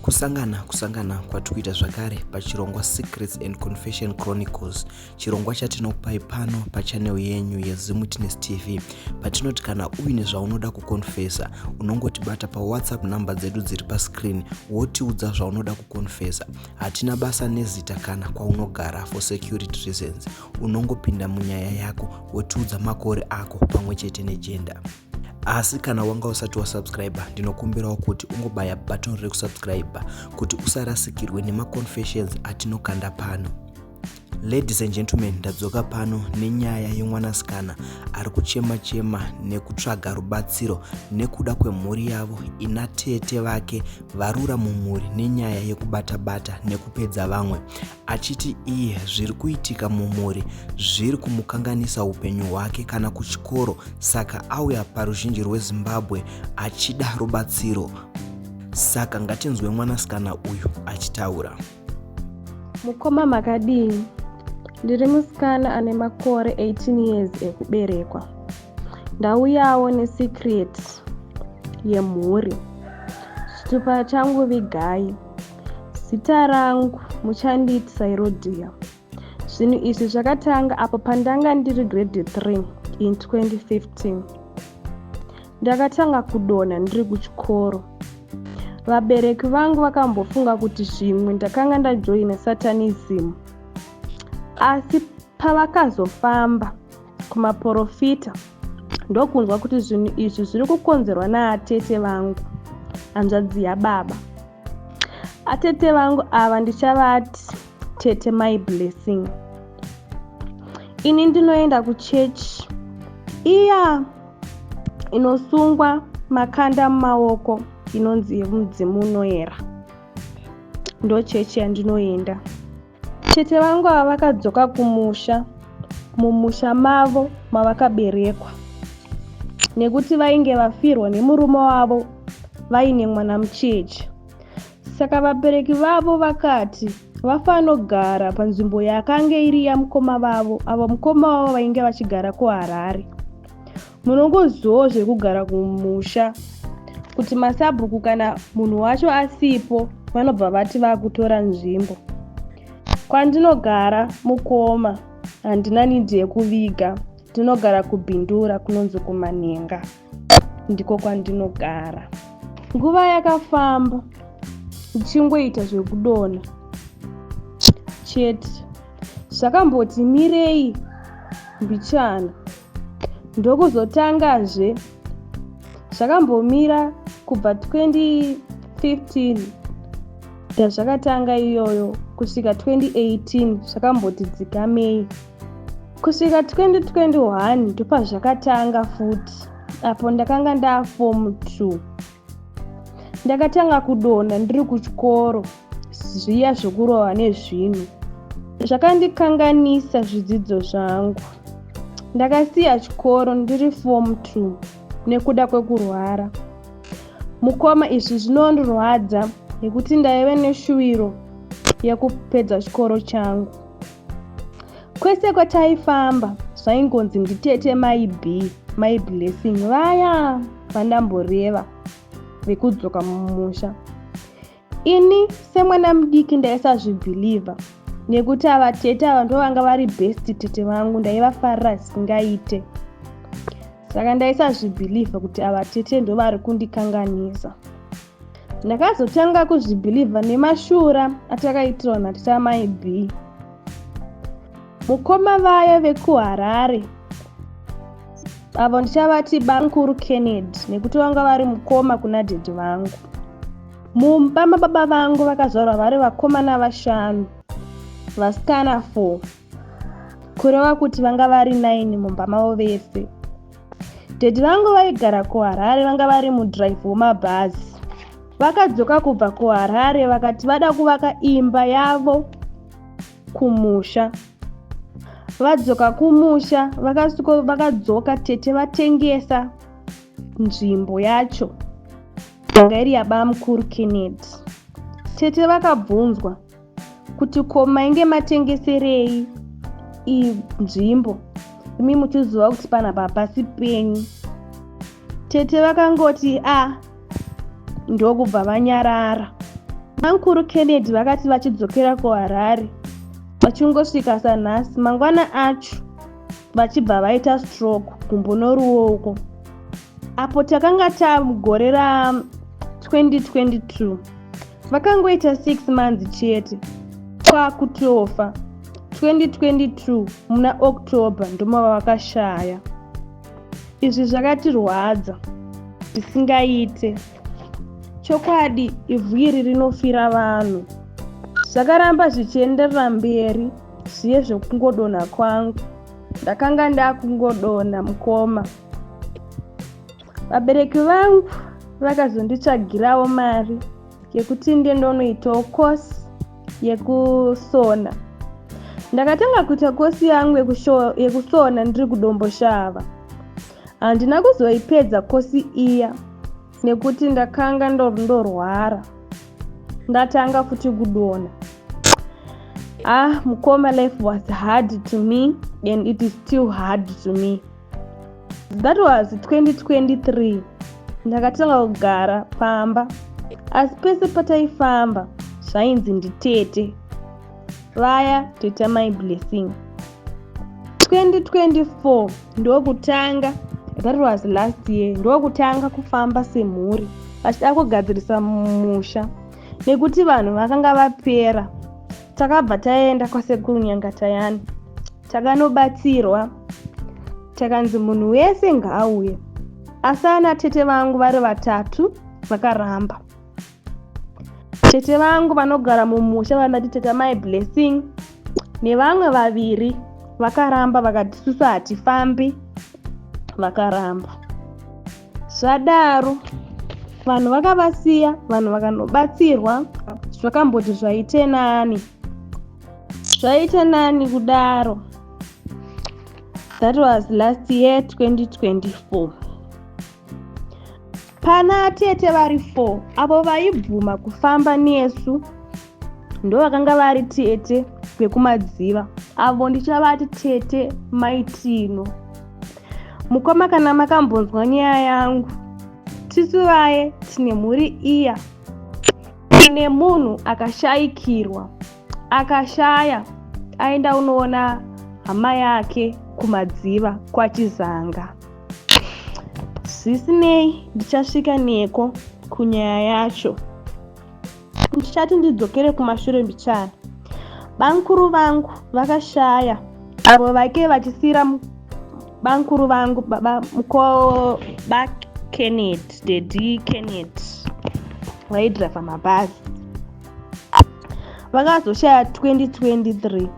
kusangana kwatikuita zvakare pachirongwa Secrets and Confession Chronicles, chirongwa chatinokupai pano pachannel yenyu yeZimutiness TV. Patinoti kana uine zvaunoda kukonfesa, unongotibata paWhatsApp namba dzedu dziri pascreen wotiudza zvaunoda kukonfesa. Hatina basa nezita kana kwaunogara for security reasons. Unongopinda munyaya yako wotiudza makore ako pamwechete negender. Asi kana wanga usati wasubscribe, ndinokumbirawo kuti ungobaya button rekusubscribe kuti usarasikirwe nemaconfessions atinokanda pano. Ladies and gentlemen, ndadzoka pano nenyaya yemwanasikana ari kuchema nekutsvaga rubatsiro nekuda kwemhuri yavo ina tete vake varura mumhuri nenyaya yekubata-bata nekupedza vamwe. Achiti iye zviri kuitika mumhuri zviri kumukanganisa upenyu hwake kana kuchikoro, saka auya paruzhinji rweZimbabwe achida rubatsiro. Saka ngatinzwe mwanasikana uyu achitaura. Mukoma makadini? Ndiri musikana ane makore 18 years ekuberekwa. Ndauyawo nesecret yemhuri. Chitupa changu Vigai. Zita rangu muchanditi Sairodia. Zvinhu izvi zvakatanga apo pandanga ndiri grade 3 in 2015. Ndakatanga kudonha ndiri kuchikoro. Vabereki vangu vakambofunga kuti zvimwe ndakanga ndajoina satanism. Asi pavakazofamba kumaprofita ndokunzwa kuti zvinhu izvi zviri kukonzerwa naatete vangu, hanzvadzi yababa. Atete vangu ava ndichavati tete my blessing. Ini ndinoenda kuchechi iya inosungwa makanda mumaoko inonzi yemudzimu unoera. Ndo chechi yandinoenda. Tete vangu ava vakadzoka mumusha mavo mavakaberekwa, nekuti vainge vafirwa nemurume wavo vaine mwana mucheche. Saka vabereki vavo vakati vafanogara panzvimbo yakanga iri yamukoma vavo, avo mukoma wavo vainge vachigara kuHarare. Munongozivawo zvekugara kumusha kuti masabhuku kana munhu wacho asipo vanobva vati vakutora nzvimbo. Kwandinogara mukoma handina nidhi yekuviga, ndinogara kuBhindura kunonzi kuManhenga, ndiko kwandinogara. Nguva yakafamba ndichingoita zvekudonha chete. Zvakamboti mirei mbichana ndokuzotangazve. Zvakambomira kubva 2015 ndazvakatanga iyoyo kusvika 2018 zvakamboti dzikamei. Kusvika 2021 ndopa zvakatanga futi, apo ndakanga ndaform 2. Ndakatanga kudonha ndiri kuchikoro, zviya zvokurohwa nezvinhu. Zvakandikanganisa zvidzidzo zvangu. Ndakasiya chikoro ndiri form 2 nekuda kwekurwara. Mukoma izvi zvinondorwadza nekuti ndaive neshuviro yekupedza chikoro changu. Kwese kwataifamba zvaingonzi nditete my blessing vaya vandamboreva vekudzoka mumusha. Ini semwana mudiki ndaisazvibhilivha nekuti ava tete ava ndo vanga vari best tete vangu, ndaivafarira zvisingaite. Saka ndaisazvibhilivha kuti ava tete ndo vari kundikanganisa. Ndakazotanga kuzvibhilivha nemashura atakaitirwa natata mai B. Mukoma vaya vekuHarare avo ndichavati Bankuru Kennedy nekuti vanga vari mukoma kuna dhedhi vangu. Mumba mababa vangu vakazvarwa vari vakomana 5, vasikana 4, kureva kuti vanga vari 9 mumba mavo vese. Dhedhi vangu vaigara kuHarare, vanga vari mudrive wemabhazi. Vakadzoka kubva kuHarare vakati vada kuvaka imba yavo kumusha. Vadzoka kumusha vakadzoka tete vatengesa nzvimbo yacho yanga iri yaBamukuru Kennedy. Tete vakabvunzwa kuti ko mainge matengeserei iyi nzvimbo, imi muchiziva kuti panapa pasi penyu. Tete vakangoti ndokubva vanyarara. Ankuru Kennedy vakati vachidzokera kuHarare vachingosvika sanhasi mangwana acho vachibva vaita stroke gumbo noruoko. Apo takanga tamugore ra2022 vakangoita 6 months chete kwakutofa. 2022 muna October ndomava vakashaya. Izvi zvakatirwadza zvisingaite. Chokwadi ivhu iri rinofira vanhu. Zvakaramba zvichienderera mberi zviye zvekungodonha kwangu. Ndakanga ndakungodonha mukoma. Vabereki vangu vakazonditsvagirawo mari yekuti ndonoitawo kosi yekusona. Ndakatanga kuita kosi yangu yekusona ndiri kudomboshava. Handina kuzoipedza kosi iya nekuti ndakanga ndorwara. Ndatanga futi kudonha. Mukoma, life was hard to me and it is still hard to me. That was 2023. Ndakatanga kugara pamba. Asi pese pataifamba zvainzi nditete. Vaya toita my blessing. 2024 ndokutanga. That was last year. Ndokutanga kufamba semhuri. Vachida kugadzirisa musha. Nekuti vanhu vakanga vapera. Takabva taenda kwasekuru Nyangatayani. Takanobatsirwa. Takanzi munhu wese ngaauye. Asana tete vangu vari vatatu vakaramba. Tete vangu vanogara mumusha vanoti teta my blessing nevamwe vaviri vakaramba vakati susu hatifambi vakaramba. Zvadaro vanhu vakavasiya, vanhu vakanobatsirwa. Zvakamboti zvaite nani kudaro. That was last year 2024. Pana tete vari 4 avo vaibvuma kufamba nesu ndo vakanga vari tete vekumadziva. Avo ndichavati tete maitino. Mukoma, kana makambonzwa nyaya yangu, tisu vaye tine mhuri iya. Ine munhu akashayikirwa, akashaya, aenda unoona hama yake kumadziva kwaChizanga. Zvisinei ndichasvika neko kunyaya yacho. Ndichati ndidzokere kumashure mbichana. Bankuru vangu vakashaya, avo vake vachisira bankuru vangu baba Kenneth, Daddy Kenneth vaidhiraivha mabhazi. Vakazoshaya 2023.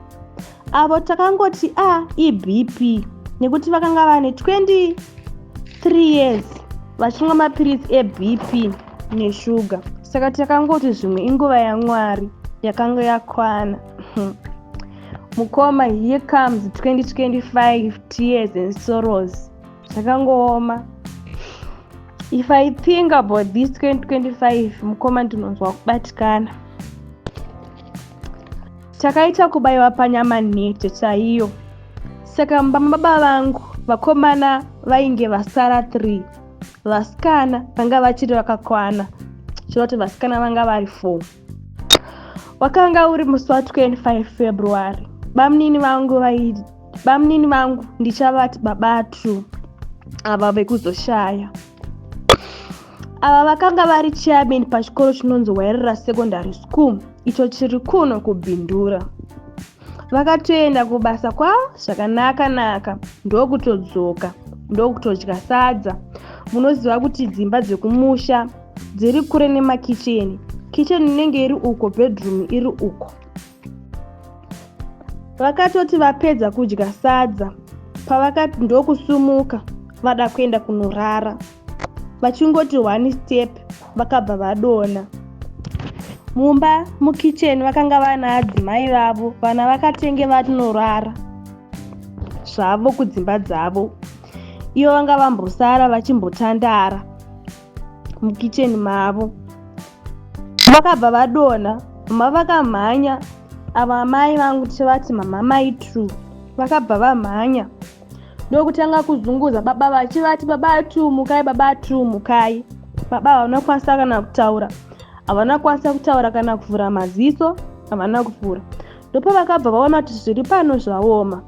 Avo takangoti iBP nekuti vakanga vane 23 years vachimwa mapirisi eBP neshuga. Saka takangoti zvimwe inguva yaMwari yakanga yakwana. Mukoma, here comes 2025 tears and sorrows. Zvakangooma. If I think about this 2025, mukoma, ndinonzwa kubatikana. Takaita kubayiwa panyama nhete chaiyo. Saka baba vangu vakomana vainge vasara 3. Vasikana vanga vachiri vakakwana. Zvinoti vasikana vanga vari 4. Wakanga uri musi wa25 February. Bamnini vangu ndichavati babatu ava vekuzoshaya. Ava vakanga vari chairman pachikoro chinonzi Wairera Secondary School, icho chiri kuno kuBhindura. Vakatoenda kubasa kwavo zvakanaka, ndokutodzoka, ndokutodya sadza. Munoziva kuti dzimba dzekumusha dziri kure nemakicheni. Kicheni inenge iri uko, bedroom iri uko. Vakatoti vapedza kudya sadza, pavakati ndokusumuka vada kuenda kunorara. Vachingoti 1 step vakabva vadonha. Mumba mukicheni vakanga vana adzimai vavo, vana vakatenge vatinorara zvavo kudzimba dzavo. Iyo vanga vambosara vachimbotandara mukicheni mavo. Vakabva vadonha, mama vakamhanya. Ava mai vangu tivati mama maitu vakabva vamhanya. Ndokutanga kuzunguza baba vachivati babatu mukai, babatu mukai. Baba vanokwanisa kana kutaura. havana kwanisa kutaura kana kuvhura maziso, havana kuvhura. Ndopa vakabva vaona kuti zviri pano zvaoma.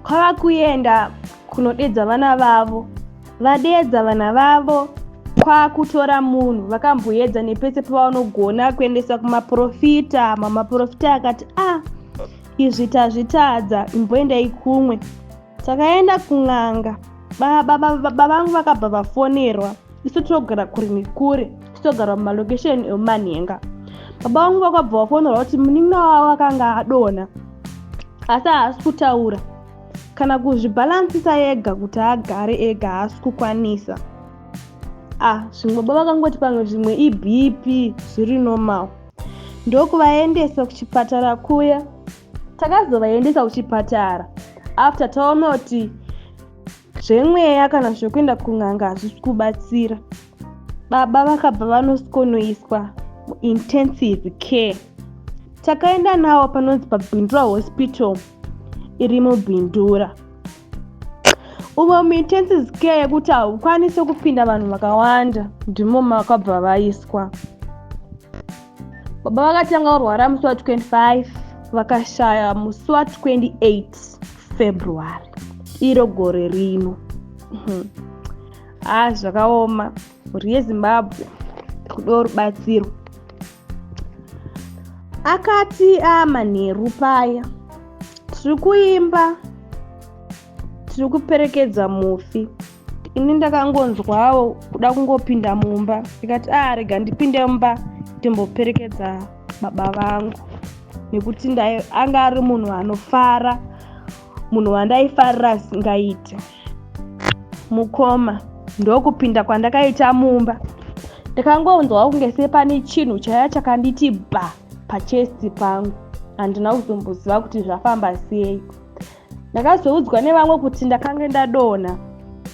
Kwava kuenda kunodedza vana vavo. Vadedza vana vavo kwakutora munhu vakamboedza nepese pavanogona kuendesa kumaprofita. Mamaprofita akati izvi tazvitadza, imboendai kumwe. Takaenda kun'anga. Baba vangu vakabva vafonerwa. Isu tinogara kure nekure, tinogara mumalokesheni emumanhenga. Baba vangu vakabva vafonerwa kuti munin'ina wavo akanga adonha, asi haasi kutaura. Kana kuzvibhalansisa ega kuti agare ega haasi kukwanisa. Zvimwe baba vakangoti pamwe zvimwe iBP zviri normal. Ndokuvaendesa kuchipatara kuya. Takazovaendesa kuchipatara after taona kuti zvemweya kana zvekuenda kun'anga hazvisi kubatsira. Baba vakabva vanoiswa intensive care. Takaenda navo panonzi paBindura Hospital iri muBindura. Umo mu-intensive care yekuti haukwanisi kupinda vanhu vakawanda, ndimo makabva vaiswa. Baba vakatanga kurwara musi wa25 vakashaya musi wa28 February iro gore rino. Zvakaoma. Mhuri yeZimbabwe kudo rubatsiro. Akati manheru paya, tiri kuimba, tiri kuperekedza mufi. Ini ndakangonzwawo kuda kungopinda mumba. Ndikati rega ndipinde mumba ndimboperekedza baba vangu, nekuti anga ari munhu anofara, munhu wandaifarira singaite. Mukoma ndokupinda kwandakaita mumba. Ndakangonzwawo kunge sepane chinhu chaya chakanditi pachesti pangu. Handina kuzomboziva kuti zvafamba sei. Ndakazoudzwa nevamwe kuti ndakanga ndadonha.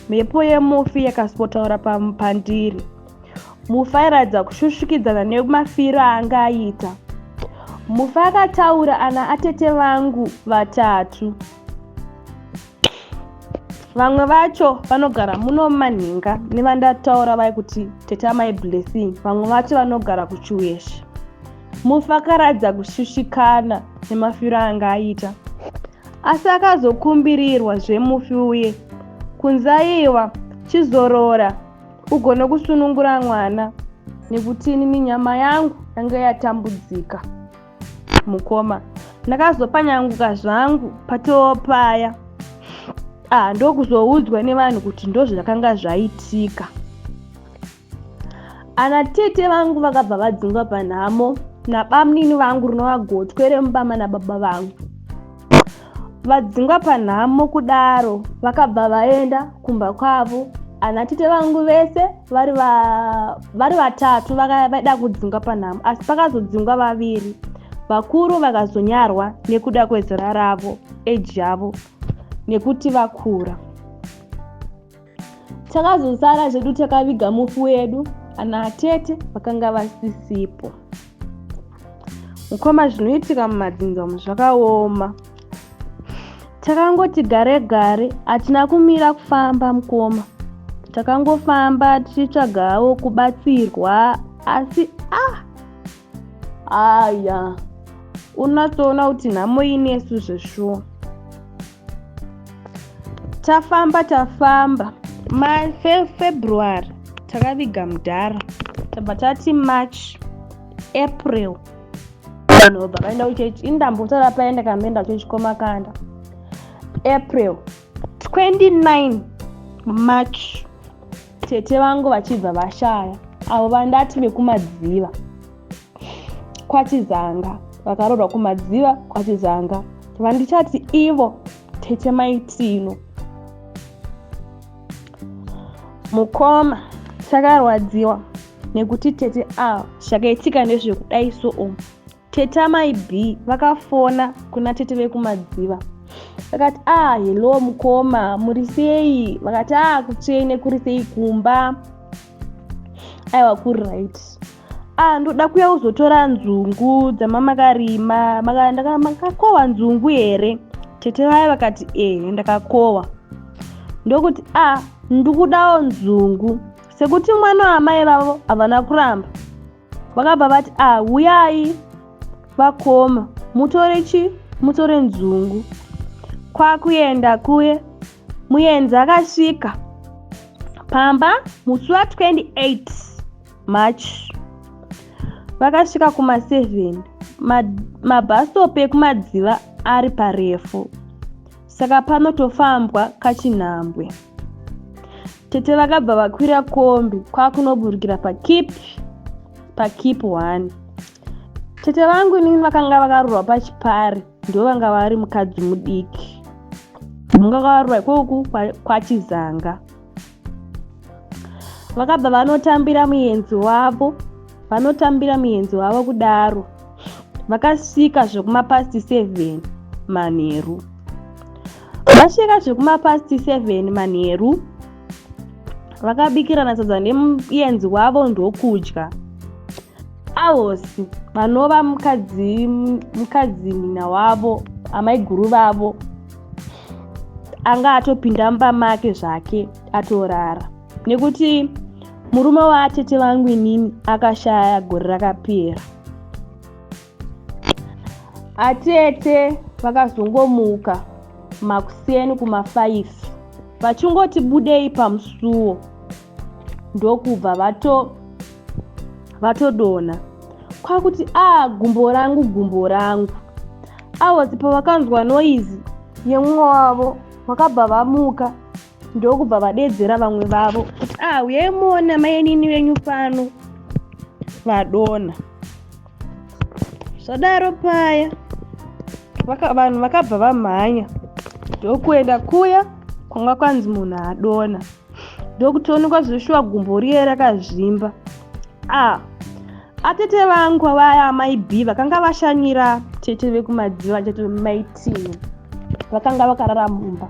Mhepo yemufi yakaspotaura pandiri. Mufi airatidza kushushikidza nemafiro anga aita. Mufi akataura ana atete vangu 3. Vamwe vacho vanogara muno mumanhenga nevandataura vai kuti tete amai Blessing. Vamwe vacho vanogara kuChiweshe. Mufi akaratidza kushushikana nemafiro anga aita. Asi akazokumbirirwa zvemufi uye kunzaiwa chizorora ugone kusunungura mwana, nekuti ini nyama yangu yanga yatambudzika. Mukoma ndakazopanyanguka zvangu patoo paya. Ndokuzoudzwa nevanhu kuti ndozvakanga zvaitika. Ana tete vangu vakabva vadzingwa panhamo nabamunini vangu rinova gotwe remubama nababa vangu. Vadzingwa panhamo kudaro vakabva vaenda kumba kwavo. Ana tete vangu vese vari 3 vaida kudzingwa panhamo, asi pakazodzingwa 2. Vakuru vakazonyarwa nekuda kwezera ravo, age yavo, nekuti vakura. Takazosara zvedu takaviga mufi wedu, ana atete vakanga vasisipo. Mukoma zvinoitika mumadzinza zvakaoma. Takangoti gare gare, hatina kumira kufamba mukoma. Takangofamba tichitsvagawo kubatsirwa, asi unatsoona kuti nhamo inesu zveshuwa. Tafamba February takaviga mudhara. Tabva tati March, April vanhu vabva vaenda kuchechi. Indambotara paenda kamboenda kuchechi komakanda. April 29 March tete vangu vachibva vashaya, avo vandati vekumadziva kwaChizanga, vakaroorwa kumadziva kwaChizanga. Vandichati ivo tete maitino. Mukoma takarwadziwa nekuti tete zvakaitika ndezvekudai so. Tete amai B vakafona kuna tete vekumadziva. Vakati hello mukoma, muri sei? Vakati kutsvene, kuri sei kumba? Aiwa kuri right. Ndoda kuya kuzotora nzungu dzamamakarima. Makakohwa nzungu here? Tete vaya vakati ndakakohwa. Ndokuti ndikudawo nzungu, sekuti mwana wamai vavo havana kuramba. vakabva vati uyai vakoma, mutore nzungu. Kwakuenda kuye muenzi akasvika pamba musi wa28 March. Vakasvika kuma7 mabhastopu ekumadziva ari parefu, saka panotofambwa kachinhambwe. Tete vakabva vakwira kombi kwakunoburukira pakip 1. Tete vangu nini vakanga vakarurwa pachipari, ndo vanga vari mukadzi mudiki, vanga vakarurwa ikoko kwachizanga. Vakabva vanotambira muenzi wavo kudaro. Vakasvika zvekuma7 manheru. Vasvika zvekuma7 manheru, vakabikirana sadza nemuenzi wavo ndokudya. Avosi vanova mukadzinyina wavo, amai guru vavo, anga atopinda mumba make zvake atorara, nekuti murume watete vangu inini akashaya gore rakapera. Atete vakazongomuka makuseni kuma5, vachingoti budei pamusuwo, ndokubva vatodona kwakuti gumbo rangu. Avosi pavakanzwa noizi yemumwe wavo vakabva vamuka, ndokubva vadedzera vamwe vavo kuti uyai muona mai nini venyu pano, vadona. Zvadaro paya vanhu vakabva vamhanya ndokuenda kuya kwanga kwanzi munhu adona, ndokutoonekwa zveshuwa gumbo riye rakazvimba. Atete vangu vaya amai B vakanga vashanyira tete vekumadziva, tete vemaitini, vakanga vakarara mumba.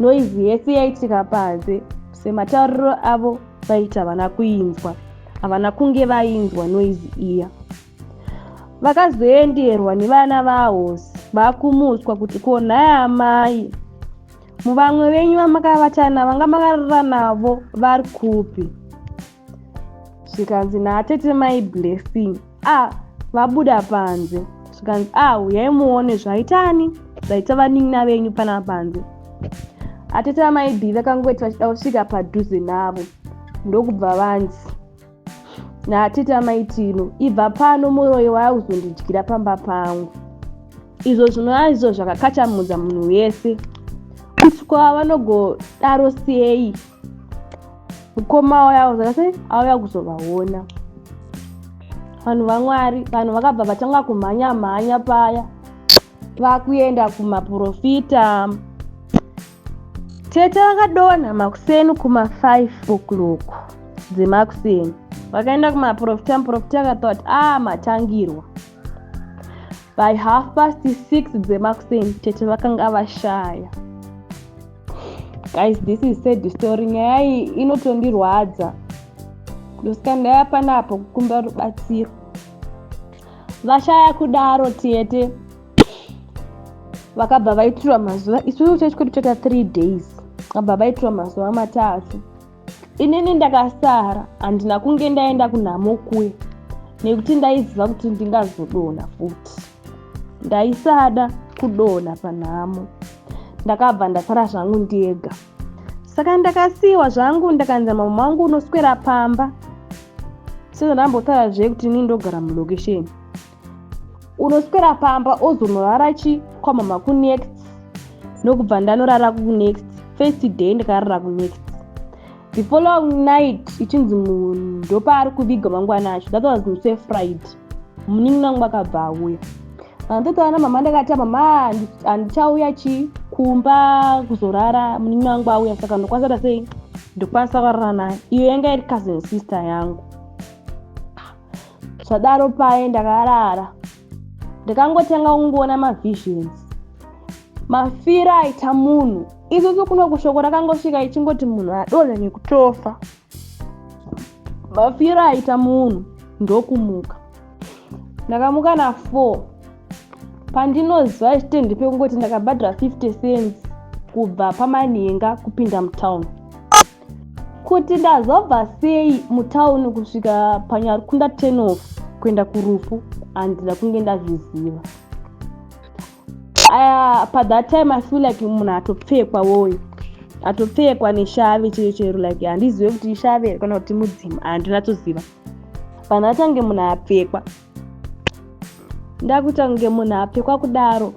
Noizi yese yaitika panze, sematauriro avo vaiti havana kunge vainzwa noizi iya. Vakazoenderwa nevana vahosi vakumutswa kuti nhai amai, muvamwe venyu vamakavatana vanga makarara navo vari kupi? Zvikanzi naatete mai Blessing vabuda panze. Zvikanzi uyai muone zvaitani zvaita vanin'ina venyu pana panze. Atete amai B vakangoti vachida kusvika padhuze navo, ndokubva vanzi naatete amai Tino, ibva pano muroyi wauzondidyira pamba pangu. Izvo zvinova izvo zvakakachamudza munhu wese, kusvika vanogodaro sei mukoma wavo zvakasei auya kuzovaona. Vanhu vaMwari, vanhu vakabva vatanga kumhanya paya, vakuenda kumaprofita. Tete vakadonha makuseni kuma5 o'clock dzemakuseni, vakaenda kumaprofita. Muprofita akati matangirwa. By 6:30 dzemakuseni tete vakanga vashaya. Guys, this is sad story. Nyaya iyi inotondirwadza, ndosika ndaya panapo kukumba rubatsiro. Vashaya kudaro tete vakabva vaitirwa mazuva, isusu chechi kwedu chaita 3 days, vakabva vaitirwa mazuva 3. Inini ndakasara, handina kunge ndaenda kunhamo kuye, nekuti ndaiziva kuti ndingazodonha futi. Ndaisada kudonha panhamo, ndakabva ndasara zvangu ndega. Saka ndakasiyiwa zvangu, ndakanzi mama wangu unoswera pamba. Sezvo ndambosara zve kuti ini ndogara mulokesheni, unoswera pamba ozonorara kwamama kunext, nokubva ndanorara kunext. First day ndakarara kunext. The following night ichinzi munhu ndopaari kuviga mangwana acho, that was Muse Friday. Munin'ina wangu akabva auya. Vandotana mama ndakati mama handichauya kumba kuzorara, munin'ina wangu auya, saka ndokwanisa sei ndokwanisa kurara naye. Iyo yanga iri cousin sister yangu. Zvadaro paye ndakarara, ndakangotanga kungoona mavisions, mafiro aita munhu. Isusu kuno kushoko rakangosvika ichingoti munhu adonha nekutofa. Mafiro aita munhu ndokumuka. Ndakamuka na4 pandinoziva chitendi pekungoti ndakabhadhara 50 cents kubva pamanhenga kupinda mutown. kuti ndazobva sei mutauni kusvika panyarukunda 10 off kuenda kurufu handina kunge ndazviziva. By that time I feel like munhu atopfekwa woyo, atopfekwa neshave chero like handizive kuti ishave kana kuti mudzimu, handina toziva. Pana tange munhu apfekwa, ndakuita kunge munhu apfekwa kudaro.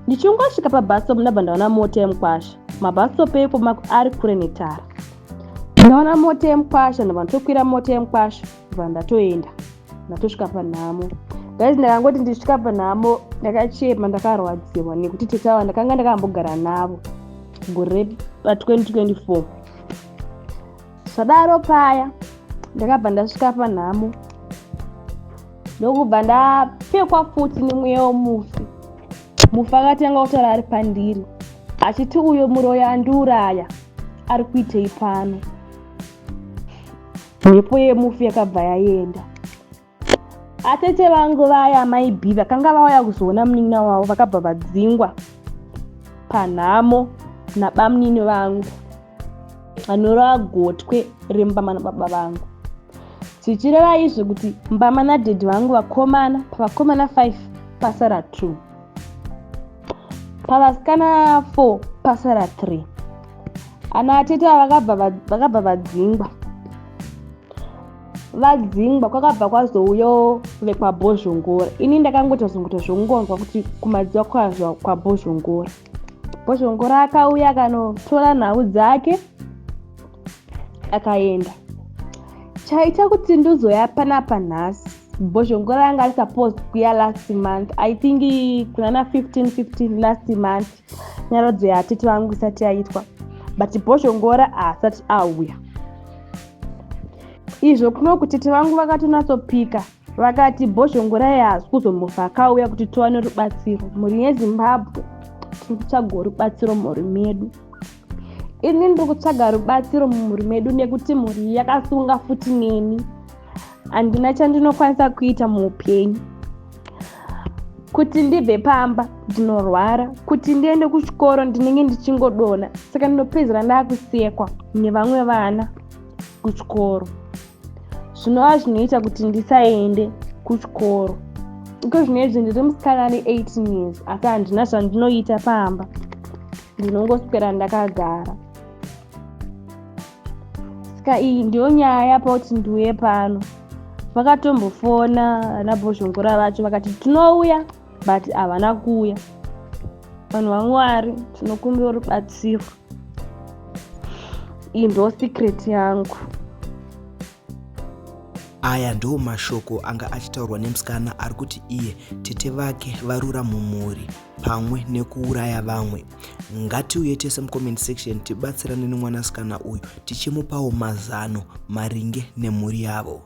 Ndichingosvika pabhasitop ndabva ndaona mota yemukwasha. Mabhasitop epo ari kure netara. Ndaona mota yemukwasha, ndabva ndokwira mota yemukwasha, ndabva ndatoenda ndatosvika panhamo. Guys, ndakangoti ndisvika panhamo ndakachema, ndakarwadziwa nekuti tete ava ndakanga ndakambogara navo gore pa2024. Zvadaro paya ndakabva ndasvika panhamo ndokubva ndapfekwa futi nemweya womufi. Mufi akatanga kutaura ari pandiri achiti uyo muroya andiuraya ari kuitei pano. Mhepo yemufi yakabva yaenda. Atete vangu vaya mai B vakanga vauya kuzoona munin'ina wavo vakabva vadzingwa panhamo nabamunini vangu vanorova gotwe remubama nababa vangu. Tichireva izvo kuti mbama nadhedhi vangu vakomana, pavakomana 5 pasara 2, pavasikana 4 pasara 3. Ana atete vakabva vadzingwa. Vadzingwa kwakabva kwazouyo vekwabhozhongora. Ini ndakangoti zvongonzwa kuti kumadziwa kwazvo kwabhozhongora. Bhozhongora akauya akanotora nhau dzake akaenda. Chaita kuti ndizoya panapa nhasi. Bhozhongora anga ari supposed kuya last month. I think kunana 15 last month. Nyaradzo yatete vangu isati yaitwa. But Bhozhongora haasati auya. Izvo kunokuti tete vangu vakatonatsopika. Vakati Bhozhongora haasi kuzomufa akauya kuti tiwane rubatsiro. Mhuri yeZimbabwe tiri kutsvaga rubatsiro mumhuri medu. Ini ndiri kutsvaga rubatsiro mumhuri medu nekuti mhuri yakasunga futi neni. Handina chandinokwanisa kuita muupenyu. Kuti ndibve pamba ndinorwara, kuti ndiende kuchikoro ndinenge ndichingodona. Saka ndinopedzera ndakusekwa nevamwe vana kuchikoro. Zvinova zvinoita kuti ndisaende kuchikoro. Iko zvinezvi ndiri musikana ane 18 years asi handina zvandinoita pamba. Ndinongoswera ndakagara. Saka iyi ndiyo nyaya pauti ndiuye pano. Vakatombofona ana Bhozhongora vacho vakati tinouya but havana kuuya. Vanhu vaMwari tinokumbira rubatsiro. Iyi ndo secret yangu. Aya ndiwo mashoko anga achitaurwa nemusikana ari kuti iye tete vake varura mumhuri pamwe nekuuraya vamwe. Ngatiuye tese mucomment section tibatsirane nemwanasikana uyu tichimupawo mazano maringe nemhuri yavo.